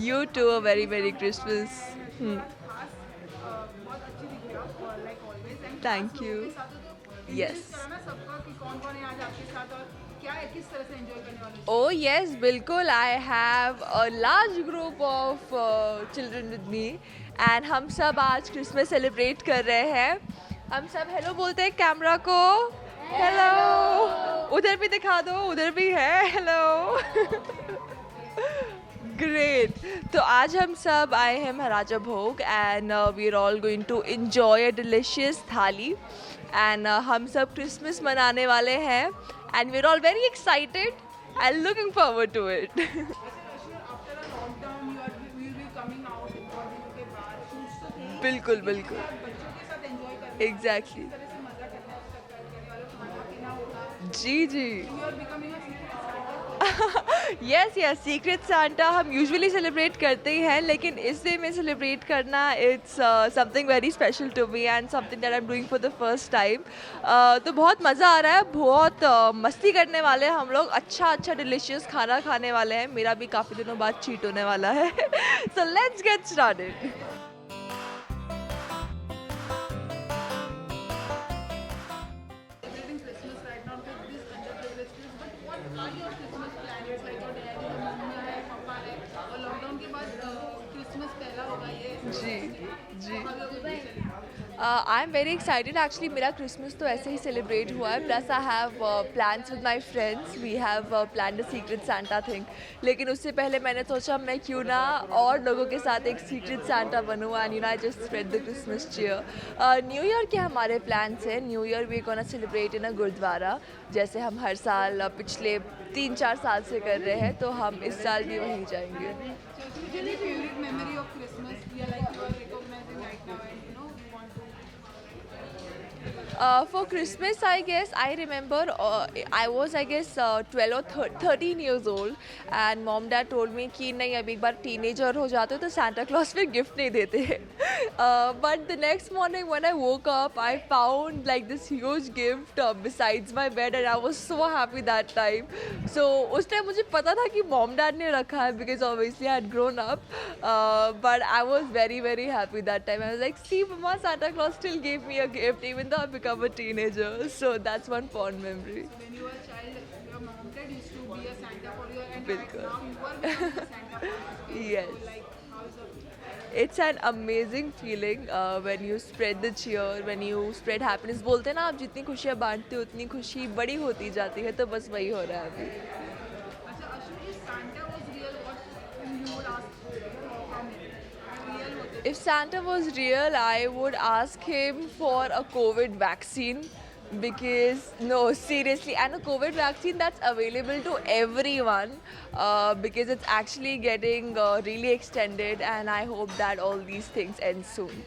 You too, a very Merry Christmas. Hmm. बहुत अच्छी दिख रही हो आप लाइक ऑलवेज एंड खास Thank लोगों के you. साथ हो तो Yes. इंट्रोड्यूस करा ना सबका कि कौन कौन है आज आपके साथ और क्या है किस तरह से एंजॉय करने वाले Oh yes, बिल्कुल. I have a large group of children with me, and हम सब आज क्रिसमस सेलिब्रेट कर रहे हैं. हम सब हेलो बोलते हैं कैमरा को. हेलो. उधर भी दिखा दो, उधर भी है. हेलो. ग्रेट. तो आज हम सब आए हैं Maharaja Bhog and we are all going to enjoy a delicious thali and हम सब क्रिसमस मनाने वाले हैं and we are all very excited and looking forward to it. After a lockdown you are will be coming out Bollywood के बाद shoots तो थे बिल्कुल बिल्कुल. बच्चों के साथ एंजॉय करने एग्जैक्टली. इस तरह से मजा करने वाले खाना पीना होगा जी जी. You are becoming a yes yes, secret Santa हम यूजुअली सेलिब्रेट करते ही हैं, लेकिन इस वे में सेलिब्रेट करना it's something very special to me and something that I am doing for the first time. तो बहुत मज़ा आ रहा है, बहुत मस्ती करने वाले हैं हम लोग, अच्छा अच्छा डिलिशियस खाना खाने वाले हैं. मेरा भी काफ़ी दिनों बाद चीट होने वाला है. So let's get started. celebrating Christmas right now with this underprivileged kids. But what are your Christmas plans? Like your dad है, मम्मी है, पापा है और लॉकडाउन के बाद क्रिसमस पहला होगा ये. जी जी. How you're going to celebrate? I am very excited. Actually मेरा क्रिसमस तो ऐसे ही सेलिब्रेट हुआ है, plus I have plans with my friends. We have plan the secret Santa thing. लेकिन उससे पहले मैंने सोचा मैं क्यों ना और लोगों के साथ एक सीक्रेट सांता बनूँ and you know I just spread the Christmas cheer. New year के हमारे प्लान्स हैं. New year we gonna celebrate in a gurdwara, जैसे हम हर साल पिछले 3-4 साल से कर रहे हैं, तो हम इस साल भी वहीं जाएंगे. So, any favorite memory of Christmas? Yeah, like you are recognizing right now, and you know you want to. For Christmas, I guess I remember I was 12 or 13 years old, and mom dad told me कि नहीं अब एक बार teenager हो जाते हो तो Santa Claus फिर gift नहीं देते. But the next morning when I woke up, I found like this huge gift besides my bed, and I was so happy that time. So उस टाइम मुझे पता था कि mom dad ने रखा है because obviously I had grown up. But I was very very happy that time. I was like, see, Mama, Santa Claus still gave me a gift even though I become a teenager. So that's one fond memory. When you were a child, your mom dad used to be a Santa for you, and right Bilkul. now you are becoming a Santa for us. Yes. So, like, how's the It's an amazing feeling when you spread the cheer, when you spread happiness. बोलते हैं ना आप जितनी खुशियाँ बांटते हो उतनी खुशी बड़ी होती जाती है, तो बस वही हो रहा है अभी. अच्छा Ashwin, if Santa was real, what you would ask from him? Real होते If Santa was real, I would ask him for a COVID vaccine because, no, seriously, and a COVID vaccine that's available to everyone because it's actually getting really extended, and I hope that all these things end soon.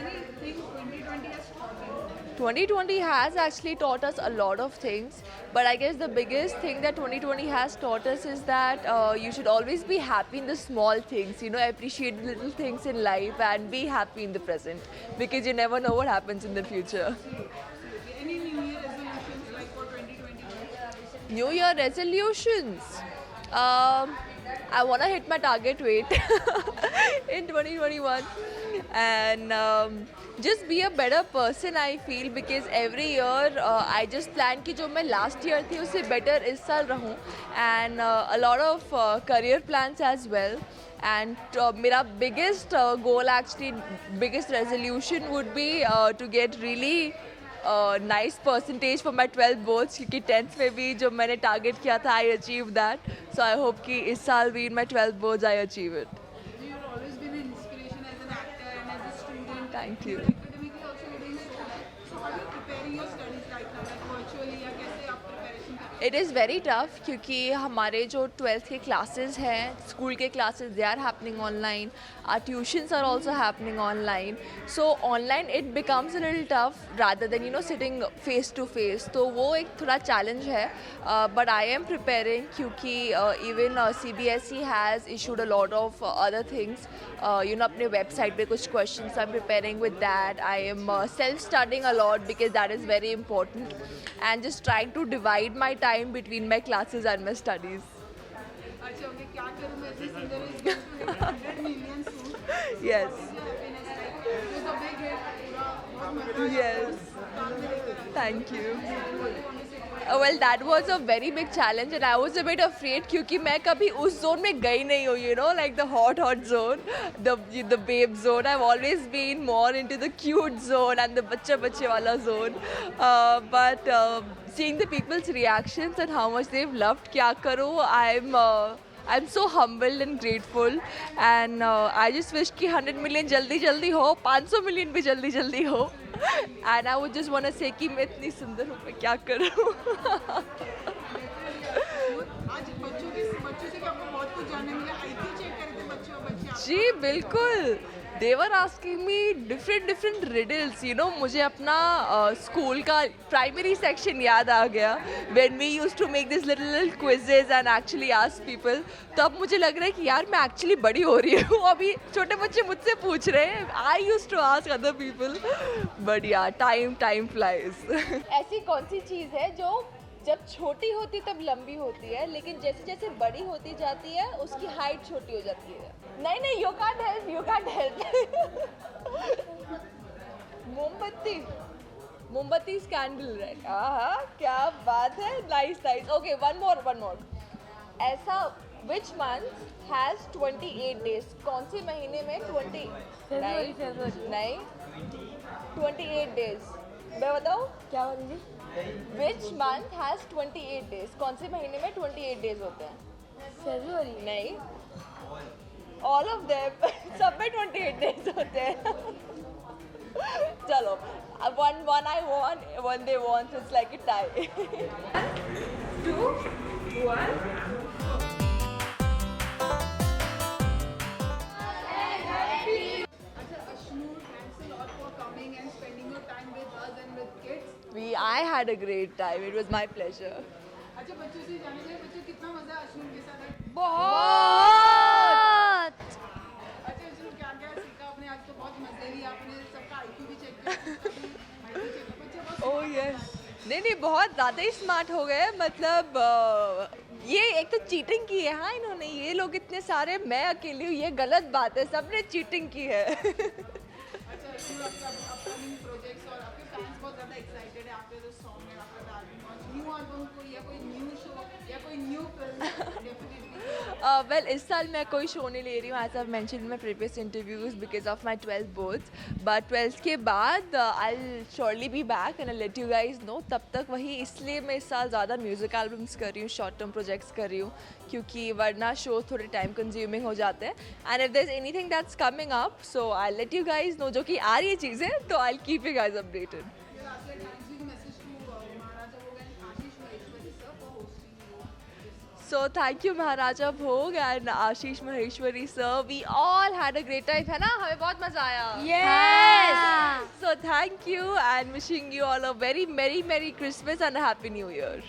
anything 2020 has taught you? 2020 has actually taught us a lot of things, but I guess the biggest thing that 2020 has taught us is that you should always be happy in the small things, you know, appreciate the little things in life and be happy in the present because you never know what happens in the future. Any New Year resolutions like for 2020? New Year resolutions. I want to hit my target weight in 2021 and just be a better person, I feel, because every year I just plan कि जो मैं last year थी उससे better इस साल रहूँ, and a lot of career plans as well. And मेरा biggest goal, actually biggest resolution would be to get really nice percentage for my 12 boards, क्योंकि 10th में भी जो मैंने target किया था I achieved that. So I hope कि इस साल भी in my 12 boards I achieve it. You've always been an inspiration as an actor and as a student. Thank you. Academically also you're doing so well. So how are you preparing your studies right now, like virtually या कैसे आप preparation कर रहे It is very tough क्योंकि हमारे जो 12th के classes हैं, school के classes, they are happening online. Our tuitions are also happening online. So online it becomes a little tough rather than sitting face to face. तो वो एक थोड़ा challenge है. But I am preparing क्योंकि even CBSE has issued a lot of other things. अपने website पे कुछ questions I'm preparing with that. I am self-studying a lot because that is very important. And just trying to divide my time between my classes and my studies. अच्छा okay क्या करूँ मैं ऐसे singer is going to hit 100 million soon Yes. Happiness like it was a big hit पूरा बहुत मजा आया Yes. काम में लेकर आए Thank you. Honestly, Well, that was a very big challenge and I was a bit afraid क्योंकि मैं कभी उस zone में गई नहीं हूँ, like the hot zone, the babe zone. I've always been more into the cute zone and the बच्चे वाला zone. But seeing the people's reactions and how much they've loved क्या करूँ, I'm so humbled and grateful and I just wish कि 100 million जल्दी हो, 500 million भी जल्दी हो. And I would just want to say कि मैं इतनी सुंदर हूँ, मैं क्या करूँ. आज बच्चों से भी आपको बहुत कुछ जानने मिला आईक्यू चेक करे थे बच्चे आप जी बिल्कुल. They were asking me different riddles. मुझे अपना स्कूल का प्राइमरी सेक्शन याद आ गया when we used to make this little quizzes and actually ask people. तो अब मुझे लग रहा है कि यार मैं एक्चुअली बड़ी हो रही हूँ. अभी छोटे बच्चे मुझसे पूछ रहे हैं. I used to ask other people. But yeah, time flies. ऐसी कौन सी चीज़ है जो जब छोटी होती तब लंबी होती है लेकिन जैसे जैसे बड़ी होती जाती है उसकी हाइट छोटी हो जाती है. नहीं यू कांट हेल्प. मोमबत्ती कैंडल राइट. क्या बात है. नाइस. Okay one more. ऐसा which month has 28 days? कौन से महीने में 20 नहीं 28 days. मैं बताऊँ क्या बोलेंगे. Which month has 28 days? कौन से महीने में 28 days होते हैं? February. नहीं. All of them. सब में 28 days होते हैं. चलो. One I won, one they won, so it's like a tie. 2, 1. Ashnoor, thanks a lot for coming and spending your time with us and with kids. I had a great time. It was my pleasure. अच्छा बच्चों से जाने के बच्चों कितना मजा अश्विन के साथ है. बहुत. अच्छा अश्विन क्या सीखा आपने आज. तो बहुत मजे लिए आपने सबका आईक्यू भी चेक किया बच्चे बहुत ओह यस. नहीं बहुत ज़्यादा ही स्मार्ट हो गए. मतलब ये एक तो चीटिंग की है. हाँ इन्होंने ये लोग इतने सारे, मैं अकेली हूँ, ये गलत बात है. सबने चीटिंग की है. अच्छा अश्विन आपके अपकमिंग प्रोजेक्ट्स और आपके फैंस बहुत ज़्यादा एक्साइटेड है आपके जो सॉन्ग है आपका एल्बम लॉन्च न्यू एल्बम को या कोई न्यू शो या कोई न्यू फिल्म डेफिनेटली. Well, इस साल मैं कोई शो नहीं ले रही हूँ as I've mentioned in my previous interviews because of my 12th boards. But 12th के बाद I'll surely be back and I'll let you guys know. तब तक वही इसलिए मैं इस साल ज़्यादा म्यूज़िक एल्बम्स कर रही हूँ, शॉर्ट टर्म प्रोजेक्ट्स कर रही हूँ क्योंकि वरना शो थोड़े टाइम कंज्यूमिंग हो जाते हैं. And if there is anything that's coming up so I let you guys know. जो कि आ रही है चीज़ें तो I keep you guys updated. So thank you Maharaja Bhog and Ashish Maheshwari sir. We all had a great time. है ना, हमें बहुत मजा आया. Yes. So thank you and wishing you all a very merry Christmas and a happy New Year.